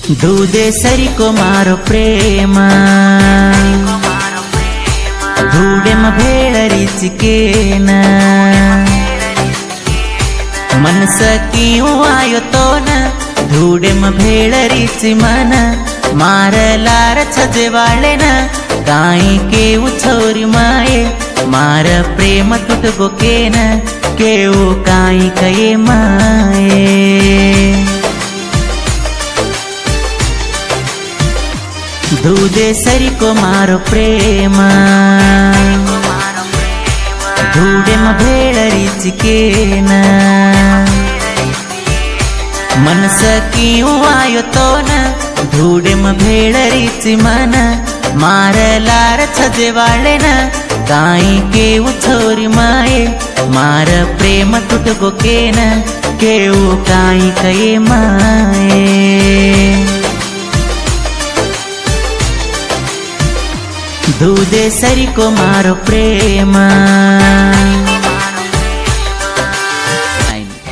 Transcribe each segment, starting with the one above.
दूधे सरी को मारो प्रेम धूडेम भेळरीच केन मनस क्यों आयो तो न धूडेम भेळरीच मन मारलार छजे वाले न काई केवू छोरी माये मार प्रेम तुटगो केन केवू काई कये माये दूधे सरी को मारो प्रेम धूडेम भेळरीच केन मनस क्यों आयो तो न धूडेम भेळरीच मन मारलार छजे वाले न काई केवू छोरी माये मार प्रेम तुटगो केन केवू काई कये माये दूधे सरी को मारो प्रेम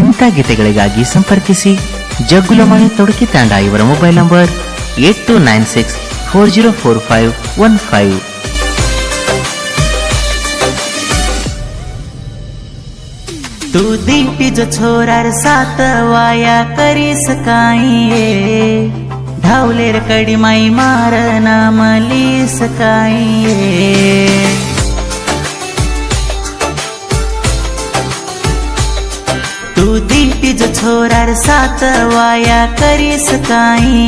ಇಂಥ ಗೀತೆಗಳಿಗಾಗಿ ಸಂಪರ್ಕಿಸಿ ಜಗ್ಗುಲಮಣಿ ತೊಡಕಿ ತಾಂಡ ಇವರ ಮೊಬೈಲ್ ನಂಬರ್ 8296404515. तू दिंटी जो छोरार सात वाया करीस काई धावलेर कडी माई मार नाम लीस काई तू दिंटी जो छोरार सात वाया करीस काई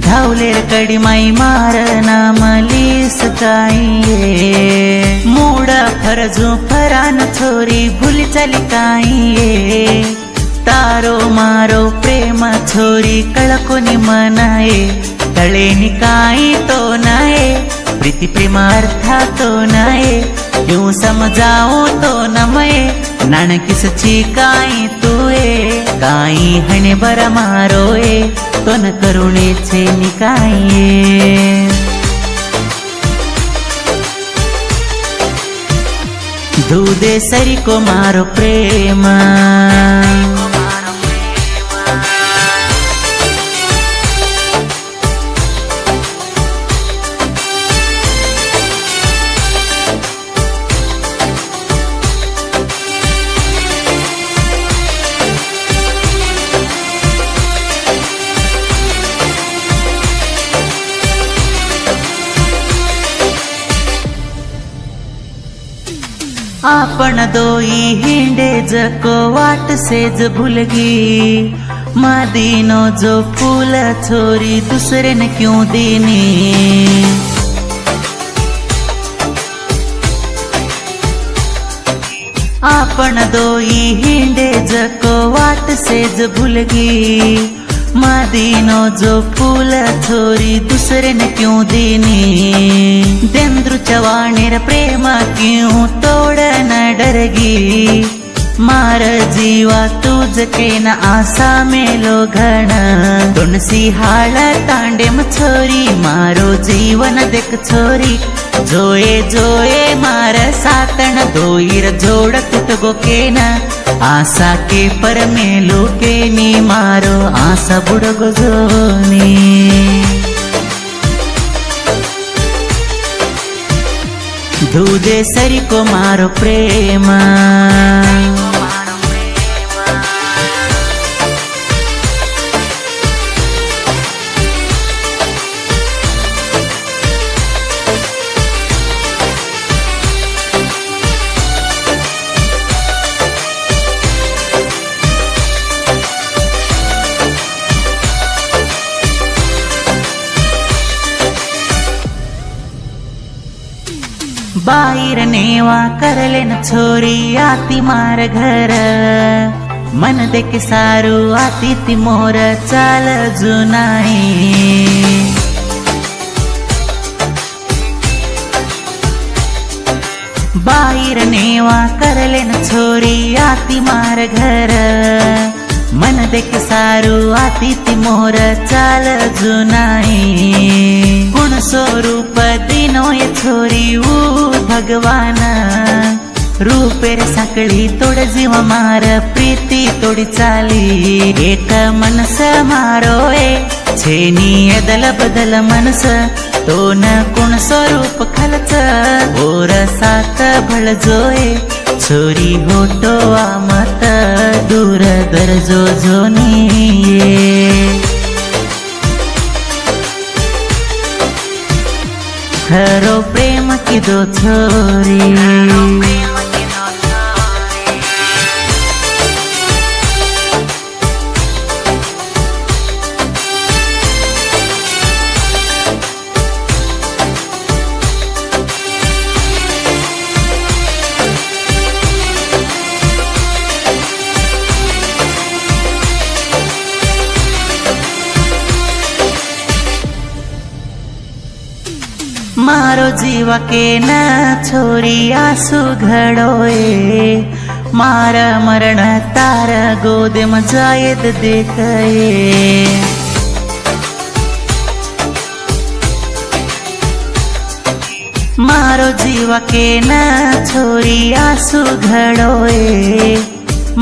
धावलेर कडी माई मार नाम लीस काई मूड फरजू फरान छोरी भूल चली काई तारो मारो प्रेम छोरी कळकोनी मनाए तळेनी काई तो नाए प्रीति प्रेम अर्था तो नाए यूं समजाऊ तो नमये नाणकीस ची काई तुए काई हणे बर मारोए तो न करुणे छे निकाये दूधे सरी को मारो प्रेम आपण दोई हिंडे जको वाट सेज भूलगी मादीनो जो फूल छोरी दूसरे ने क्यों दीनी आपण दोई हिंडे जको वाट सेज भूलगी मादीनो जो फूल छोरी दूसरे ने क्यों दीनी देंद्रु चवाणीर प्रेम क्यों तोड़ न डरगी मार जीवा तुझ के न आशा में लो घण तुणसी हाल तांडेम छोरी मारो जीवन देख छोरी जोए जोए मार सातण दोईर जोड़ तुटगो के न आशा के पर में लोके नी मारो आशा बुड़गो जोनी दूधे सरी को मारो प्रेम बाहिर नेवा करले न छोरी आती मार घर मन देखे सारू आती ती मोर चाल जुनाई बाहिर नेवा करले न छोरी आती मार घर मन देखे सारू आती ती मोर चाल जुनाई गुण स्वरूप दिनो ये छोरी भगवान रूपेर साकळी तोड जीव मार प्रीती तोडी चाली एक मनस मारो छेनी एदल बदल मनस तो न कोण स्वरूप खलच ओर सात भळजोय छोरी होटो आमत दूर दरजो जोनी खरो प्रेम की दो छोरी मारो जीवा के न छोरी आंसू घड़ोए मारा मरण तार गोद मजायद देखे मारो जीवा के न छोरी आंसू घड़ोए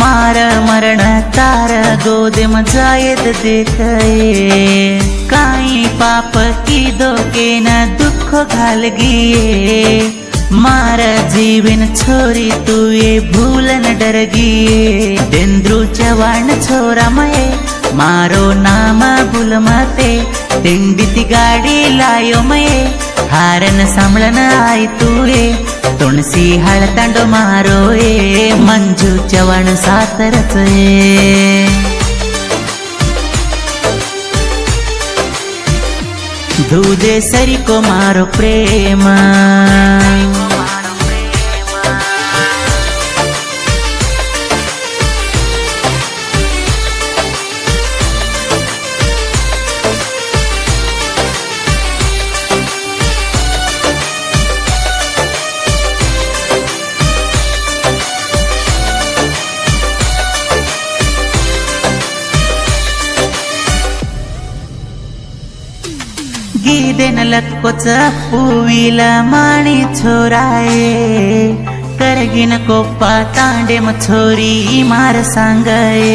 मारा मरण तार गोद मजायद देखे काई पाप की दो के न दुख घाल गिए मारा जीवन छोरी तू ये भूलन डर गिए तेंद्रु चवाण छोरा मये मारो नाम भूल मते तिंडिती गाडी लायो मये हारन सांभळन आई तुये तुणसी हळतांडो मारो ए मंजू चवाण सातरच दूधे सरी को मारो प्रेम गीदेन लक्कोच पुवीला माणी छोराए करगिन कोप्पा तांडे छोरी मार सांगाए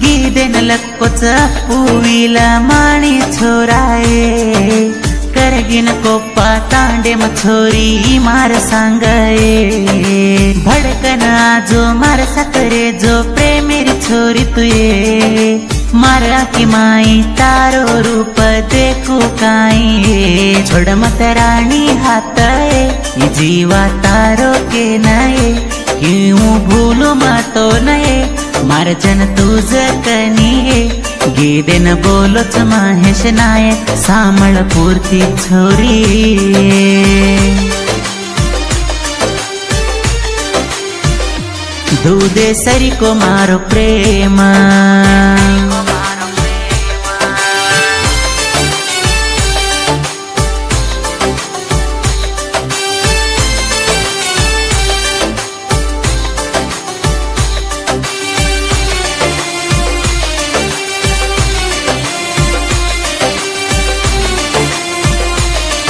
गीदेन लक्कोच पुवीला माणी छोराए करगिन कोप्पा तांडे छोरी मार सांगाए भड़कन आजो मार सकरे जो प्रेमेरी छोरी तुये मारा की माई तारो रूप देखू काई छोड़ मत रानी हाथ जीवा तारो के नये क्यों भूलो मतो नये मार जन तुझ कनिये गीदेन बोलोच महेश नायक सामळ पूर्ती छोरी दूधे सरी को मारो प्रेम